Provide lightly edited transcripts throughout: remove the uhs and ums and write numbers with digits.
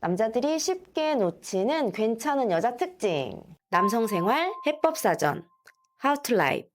남자들이 쉽게 놓치는 괜찮은 여자 특징. 남성생활 해법사전 How to Live.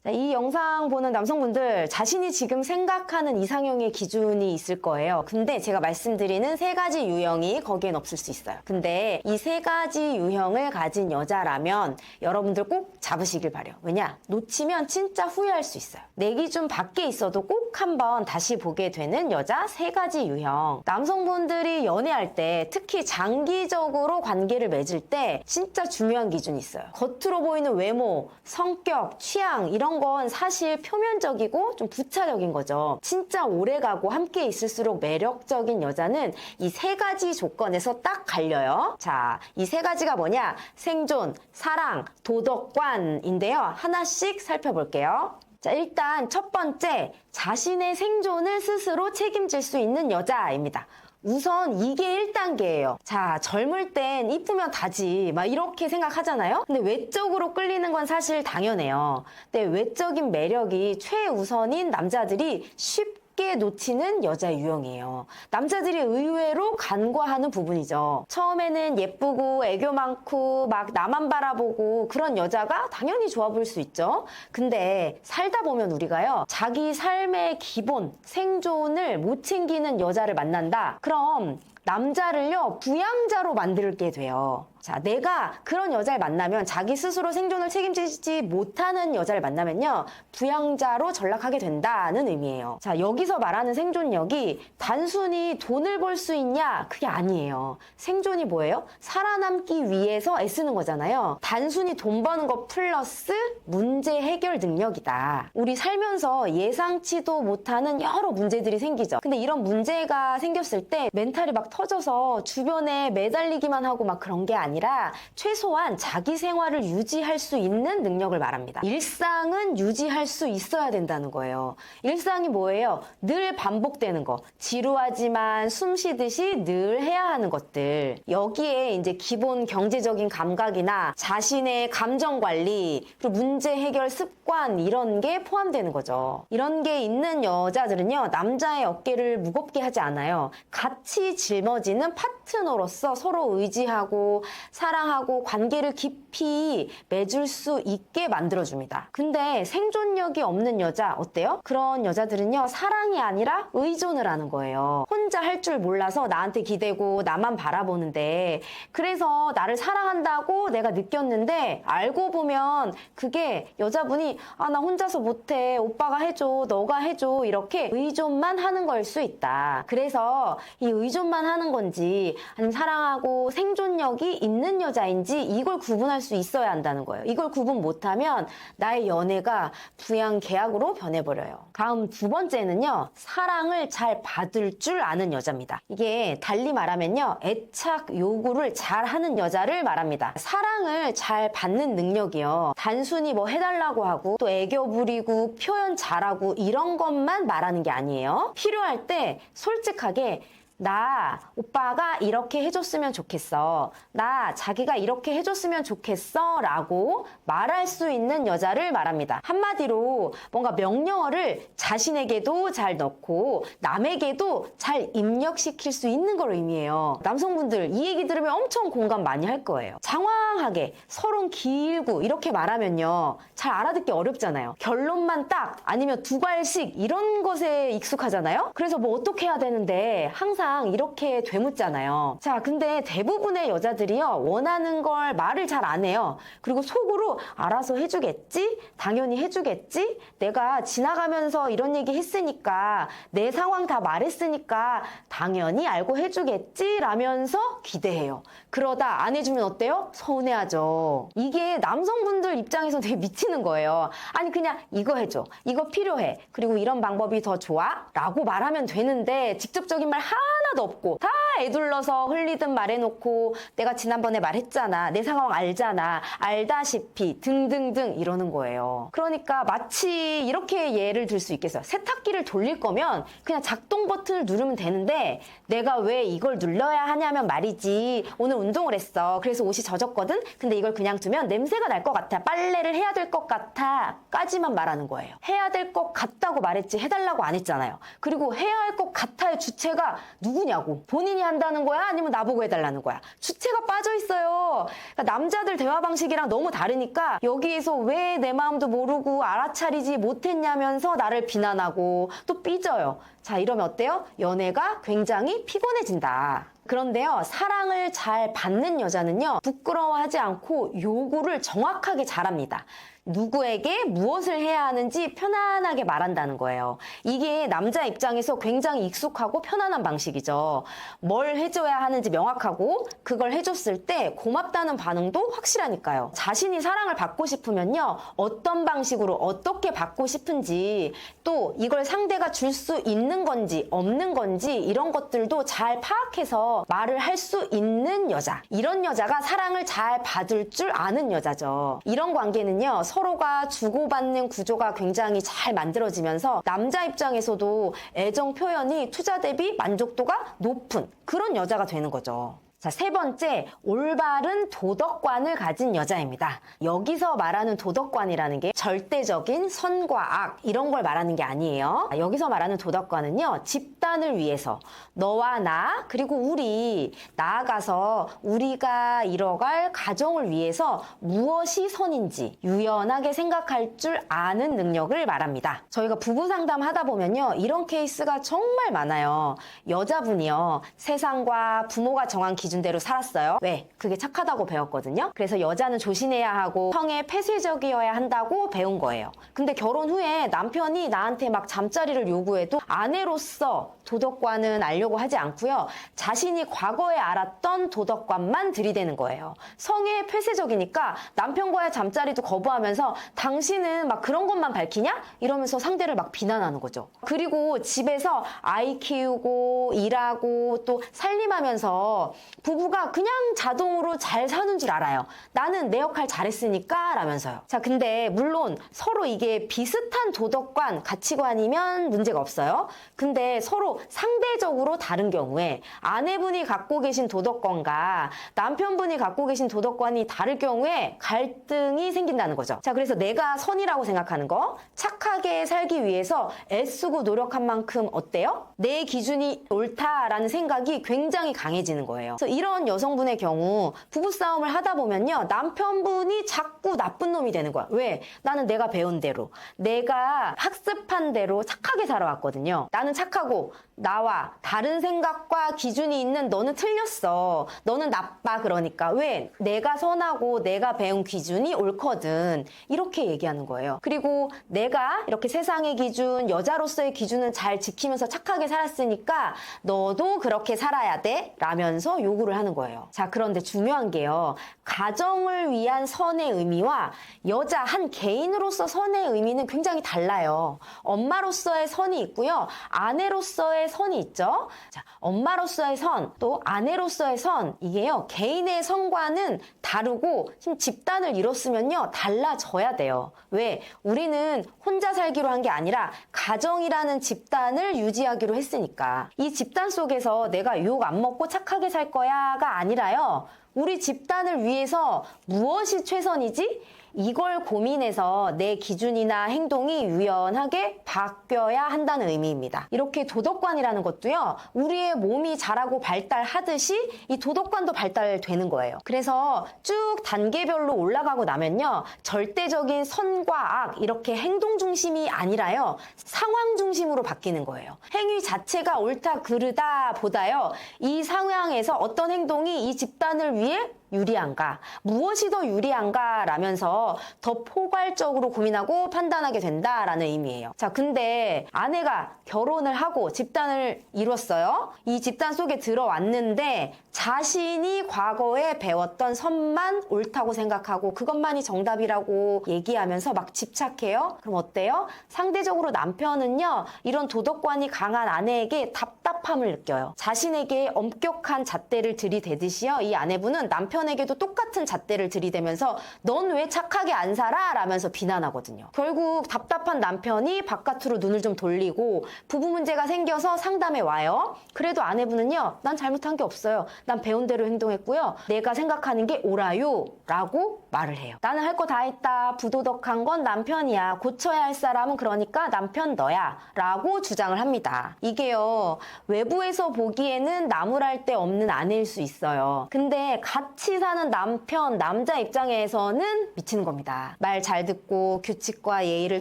자, 이 영상 보는 남성분들 자신이 지금 생각하는 이상형의 기준이 있을 거예요. 근데 제가 말씀드리는 세 가지 유형이 거기엔 없을 수 있어요. 근데 이 세 가지 유형을 가진 여자라면 여러분들 꼭 잡으시길 바래요. 왜냐? 놓치면 진짜 후회할 수 있어요. 내 기준 밖에 있어도 꼭 한번 다시 보게 되는 여자 세 가지 유형. 남성분들이 연애할 때 특히 장기적으로 관계를 맺을 때 진짜 중요한 기준이 있어요. 겉으로 보이는 외모, 성격, 취향 이런 건 사실 표면적이고 좀 부차적인 거죠. 진짜 오래가고 함께 있을수록 매력적인 여자는 이 세 가지 조건에서 딱 갈려요. 자, 이 세 가지가 뭐냐? 생존, 사랑, 도덕관인데요. 하나씩 살펴볼게요. 자, 일단 첫 번째, 자신의 생존을 스스로 책임질 수 있는 여자입니다. 우선 이게 1단계예요. 자, 젊을 땐 이쁘면 다지 막 이렇게 생각하잖아요. 근데 외적으로 끌리는 건 사실 당연해요. 근데 외적인 매력이 최우선인 남자들이 쉽게 놓치는 여자 유형이에요. 남자들이 의외로 간과하는 부분이죠. 처음에는 예쁘고 애교 많고 막 나만 바라보고 그런 여자가 당연히 좋아 보일 수 있죠. 근데 살다 보면 우리가요, 자기 삶의 기본 생존을 못 챙기는 여자를 만난다. 그럼 남자를요, 부양자로 만들게 돼요. 자, 내가 그런 여자를 만나면 자기 스스로 생존을 책임지지 못하는 여자를 만나면요, 부양자로 전락하게 된다는 의미예요. 자, 여기서 말하는 생존력이 단순히 돈을 벌 수 있냐? 그게 아니에요. 생존이 뭐예요? 살아남기 위해서 애쓰는 거잖아요. 단순히 돈 버는 거 플러스 문제 해결 능력이다. 우리 살면서 예상치도 못하는 여러 문제들이 생기죠. 근데 이런 문제가 생겼을 때 멘탈이 막 터져서 주변에 매달리기만 하고 막 그런 게 아니라 최소한 자기 생활을 유지할 수 있는 능력을 말합니다. 일상은 유지할 수 있어야 된다는 거예요. 일상이 뭐예요? 늘 반복되는 거. 지루하지만 숨 쉬듯이 늘 해야 하는 것들. 여기에 이제 기본 경제적인 감각이나 자신의 감정 관리, 그리고 문제 해결 습관 이런 게 포함되는 거죠. 이런 게 있는 여자들은요, 남자의 어깨를 무겁게 하지 않아요. 같이 짊어지는 파트너로서 서로 의지하고 사랑하고 관계를 깊이 맺을 수 있게 만들어줍니다. 근데 생존력이 없는 여자 어때요? 그런 여자들은요, 사랑이 아니라 의존을 하는 거예요. 혼자 할 줄 몰라서 나한테 기대고 나만 바라보는데, 그래서 나를 사랑한다고 내가 느꼈는데 알고 보면 그게 여자분이 나 혼자서 못해, 오빠가 해줘, 너가 해줘, 이렇게 의존만 하는 걸 수 있다. 그래서 이 의존만 하는 건지 아니면 사랑하고 생존력이 있는 여자인지 이걸 구분할 수 있어야 한다는 거예요. 이걸 구분 못하면 나의 연애가 부양 계약으로 변해버려요. 다음 두 번째는요, 사랑을 잘 받을 줄 아는 여자입니다. 이게 달리 말하면요, 애착 요구를 잘 하는 여자를 말합니다. 사랑을 잘 받는 능력이요, 단순히 뭐 해달라고 하고 또 애교 부리고 표현 잘하고 이런 것만 말하는 게 아니에요. 필요할 때 솔직하게 나 오빠가 이렇게 해줬으면 좋겠어, 나 자기가 이렇게 해줬으면 좋겠어 라고 말할 수 있는 여자를 말합니다. 한마디로 뭔가 명령어를 자신에게도 잘 넣고 남에게도 잘 입력시킬 수 있는 걸 의미해요. 남성분들 이 얘기 들으면 엄청 공감 많이 할 거예요. 장황하게 서론 길고 이렇게 말하면요, 잘 알아듣기 어렵잖아요. 결론만 딱 아니면 두 갈씩 이런 것에 익숙하잖아요. 그래서 뭐 어떻게 해야 되는데 항상 이렇게 되묻잖아요. 자, 근데 대부분의 여자들이요, 원하는 걸 말을 잘 안 해요. 그리고 속으로 알아서 해주겠지? 당연히 해주겠지? 내가 지나가면서 이런 얘기 했으니까, 내 상황 다 말했으니까 당연히 알고 해주겠지? 라면서 기대해요. 그러다 안 해주면 어때요? 서운해하죠. 이게 남성분들 입장에서 되게 미치는 거예요. 아니 그냥 이거 해줘, 이거 필요해, 그리고 이런 방법이 더 좋아? 라고 말하면 되는데 직접적인 말 하나도 없고 다 애둘러서 흘리듯 말해놓고 내가 지난번에 말했잖아, 내 상황 알잖아, 알다시피 등등등 이러는 거예요. 그러니까 마치 이렇게 예를 들 수 있겠어요. 세탁기를 돌릴 거면 그냥 작동 버튼을 누르면 되는데 내가 왜 이걸 눌러야 하냐면 말이지, 오늘 운동을 했어, 그래서 옷이 젖었거든? 근데 이걸 그냥 두면 냄새가 날 것 같아, 빨래를 해야 될 것 같아 까지만 말하는 거예요. 해야 될 것 같다고 말했지 해달라고 안 했잖아요. 그리고 해야 할 것 같아의 주체가 누구냐고. 본인이 한다는 거야? 아니면 나보고 해달라는 거야? 주체가 빠져 있어요. 그러니까 남자들 대화 방식이랑 너무 다르니까 여기에서 왜 내 마음도 모르고 알아차리지 못했냐면서 나를 비난하고 또 삐져요. 자, 이러면 어때요? 연애가 굉장히 피곤해진다. 그런데요, 사랑을 잘 받는 여자는요, 부끄러워하지 않고 요구를 정확하게 잘합니다. 누구에게 무엇을 해야 하는지 편안하게 말한다는 거예요. 이게 남자 입장에서 굉장히 익숙하고 편안한 방식이죠. 뭘 해줘야 하는지 명확하고 그걸 해줬을 때 고맙다는 반응도 확실하니까요. 자신이 사랑을 받고 싶으면요, 어떤 방식으로 어떻게 받고 싶은지, 또 이걸 상대가 줄 수 있는 건지 없는 건지 이런 것들도 잘 파악해서 말을 할 수 있는 여자, 이런 여자가 사랑을 잘 받을 줄 아는 여자죠. 이런 관계는요, 서로가 주고받는 구조가 굉장히 잘 만들어지면서 남자 입장에서도 애정 표현이 투자 대비 만족도가 높은 그런 여자가 되는 거죠. 자, 세 번째, 올바른 도덕관을 가진 여자입니다. 여기서 말하는 도덕관이라는 게 절대적인 선과 악 이런 걸 말하는 게 아니에요. 여기서 말하는 도덕관은요, 집단을 위해서 너와 나 그리고 우리 나아가서 우리가 이뤄갈 가정을 위해서 무엇이 선인지 유연하게 생각할 줄 아는 능력을 말합니다. 저희가 부부 상담 하다 보면요, 이런 케이스가 정말 많아요. 여자분이요, 세상과 부모가 정한 기준대로 살았어요. 왜? 그게 착하다고 배웠거든요. 그래서 여자는 조신해야 하고 성에 폐쇄적이어야 한다고 배운 거예요. 근데 결혼 후에 남편이 나한테 막 잠자리를 요구해도 아내로서 도덕관은 알려고 하지 않고요, 자신이 과거에 알았던 도덕관만 들이대는 거예요. 성에 폐쇄적이니까 남편과의 잠자리도 거부하면서 당신은 막 그런 것만 밝히냐? 이러면서 상대를 막 비난하는 거죠. 그리고 집에서 아이 키우고 일하고 또 살림하면서 부부가 그냥 자동으로 잘 사는 줄 알아요. 나는 내 역할 잘했으니까 라면서요. 자, 근데 물론 서로 이게 비슷한 도덕관, 가치관이면 문제가 없어요. 근데 서로 상대적으로 다른 경우에 아내분이 갖고 계신 도덕관과 남편분이 갖고 계신 도덕관이 다를 경우에 갈등이 생긴다는 거죠. 자, 그래서 내가 선이라고 생각하는 거, 착하게 살기 위해서 애쓰고 노력한 만큼 어때요? 내 기준이 옳다라는 생각이 굉장히 강해지는 거예요. 그래서 이런 여성분의 경우 부부싸움을 하다 보면요, 남편분이 자꾸 나쁜 놈이 되는 거야. 왜? 나는 내가 배운 대로, 내가 학습한 대로 착하게 살아왔거든요. 나는 착하고 나와 다른 생각과 기준이 있는 너는 틀렸어. 너는 나빠. 그러니까 왜? 내가 선하고 내가 배운 기준이 옳거든. 이렇게 얘기하는 거예요. 그리고 내가 이렇게 세상의 기준, 여자로서의 기준은 잘 지키면서 착하게 살았으니까 너도 그렇게 살아야 돼. 라면서 요구를 하는 거예요. 자, 그런데 중요한 게요, 가정을 위한 선의 의미와 여자 한 개인으로서 선의 의미는 굉장히 달라요. 엄마로서의 선이 있고요, 아내로서의 선이 있죠. 자, 엄마로서의 선, 또 아내로서의 선, 이게요, 개인의 선과는 다르고 집단을 이뤘으면요, 달라져야 돼요. 왜? 우리는 혼자 살기로 한 게 아니라 가정이라는 집단을 유지하기로 했으니까. 이 집단 속에서 내가 욕 안 먹고 착하게 살 거야가 아니라요, 우리 집단을 위해서 무엇이 최선이지? 이걸 고민해서 내 기준이나 행동이 유연하게 바뀌어야 한다는 의미입니다. 이렇게 도덕관이라는 것도요, 우리의 몸이 자라고 발달하듯이 이 도덕관도 발달되는 거예요. 그래서 쭉 단계별로 올라가고 나면요, 절대적인 선과 악, 이렇게 행동 중심이 아니라요, 상황 중심으로 바뀌는 거예요. 행위 자체가 옳다 그르다 보다요, 이 상황에서 어떤 행동이 이 집단을 위해 유리한가, 무엇이 더 유리한가 라면서 더 포괄적으로 고민하고 판단하게 된다라는 의미예요. 자, 근데 아내가 결혼을 하고 집단을 이뤘어요. 이 집단 속에 들어왔는데 자신이 과거에 배웠던 선만 옳다고 생각하고 그것만이 정답이라고 얘기하면서 막 집착해요. 그럼 어때요? 상대적으로 남편은요, 이런 도덕관이 강한 아내에게 답답함을 느껴요. 자신에게 엄격한 잣대를 들이대듯이요, 이 아내분은 남편 남편에게도 똑같은 잣대를 들이대면서 넌 왜 착하게 안 살아? 라면서 비난하거든요. 결국 답답한 남편이 바깥으로 눈을 좀 돌리고 부부 문제가 생겨서 상담에 와요. 그래도 아내분은요, 난 잘못한 게 없어요. 난 배운 대로 행동했고요. 내가 생각하는 게 옳아요. 라고 말을 해요. 나는 할 거 다 했다. 부도덕한 건 남편이야. 고쳐야 할 사람은 그러니까 남편 너야. 라고 주장을 합니다. 이게요, 외부에서 보기에는 나무랄 데 없는 아내일 수 있어요. 근데 같이 사는 남편, 남자 입장에서는 미치는 겁니다. 말 잘 듣고 규칙과 예의를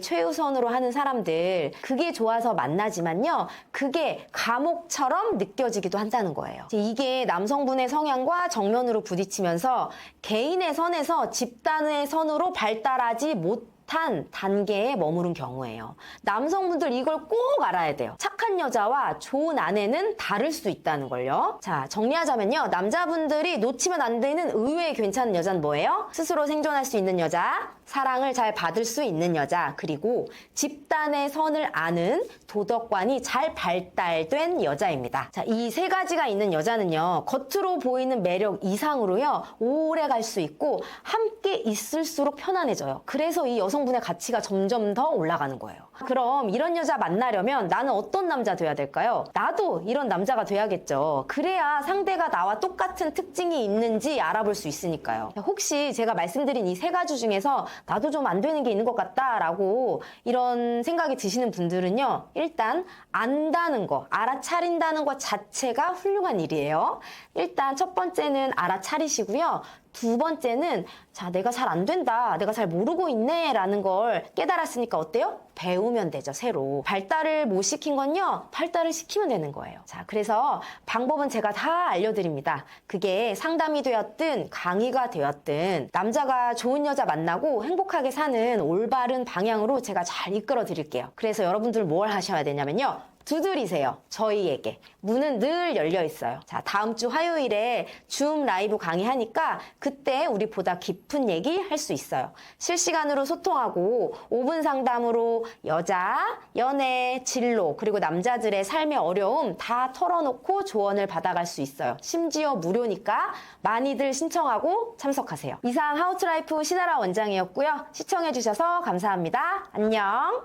최우선으로 하는 사람들, 그게 좋아서 만나지만요, 그게 감옥처럼 느껴지기도 한다는 거예요. 이게 남성분의 성향과 정면으로 부딪히면서 개인의 선에서 집단의 선으로 발달하지 못한 단계에 머무른 경우예요. 남성분들 이걸 꼭 알아야 돼요. 착한 여자와 좋은 아내는 다를 수 있다는 걸요. 자, 정리하자면요. 남자분들이 놓치면 안 되는 의외의 괜찮은 여자는 뭐예요? 스스로 생존할 수 있는 여자, 사랑을 잘 받을 수 있는 여자, 그리고 집단의 선을 아는 도덕관이 잘 발달된 여자입니다. 자, 이 세 가지가 있는 여자는요, 겉으로 보이는 매력 이상으로요, 오래 갈 수 있고 함께 있을수록 편안해져요. 그래서 이 여성분의 가치가 점점 더 올라가는 거예요. 그럼 이런 여자 만나려면 나는 어떤 남자 돼야 될까요? 나도 이런 남자가 돼야겠죠. 그래야 상대가 나와 똑같은 특징이 있는지 알아볼 수 있으니까요. 혹시 제가 말씀드린 이 세 가지 중에서 나도 좀 안 되는 게 있는 것 같다라고 이런 생각이 드시는 분들은요, 일단 안다는 거, 알아차린다는 것 자체가 훌륭한 일이에요. 일단 첫 번째는 알아차리시고요. 두 번째는 자, 내가 잘 안 된다, 내가 잘 모르고 있네 라는 걸 깨달았으니까 어때요? 배우면 되죠, 새로. 발달을 못 시킨 건요, 발달을 시키면 되는 거예요. 자, 그래서 방법은 제가 다 알려드립니다. 그게 상담이 되었든 강의가 되었든 남자가 좋은 여자 만나고 행복하게 사는 올바른 방향으로 제가 잘 이끌어 드릴게요. 그래서 여러분들 뭘 하셔야 되냐면요, 두드리세요. 저희에게. 문은 늘 열려 있어요. 자, 다음 주 화요일에 줌 라이브 강의하니까 그때 우리 보다 깊은 얘기 할 수 있어요. 실시간으로 소통하고 5분 상담으로 여자, 연애, 진로, 그리고 남자들의 삶의 어려움 다 털어놓고 조언을 받아갈 수 있어요. 심지어 무료니까 많이들 신청하고 참석하세요. 이상 하우투라이프 신아라 원장이었고요. 시청해주셔서 감사합니다. 안녕.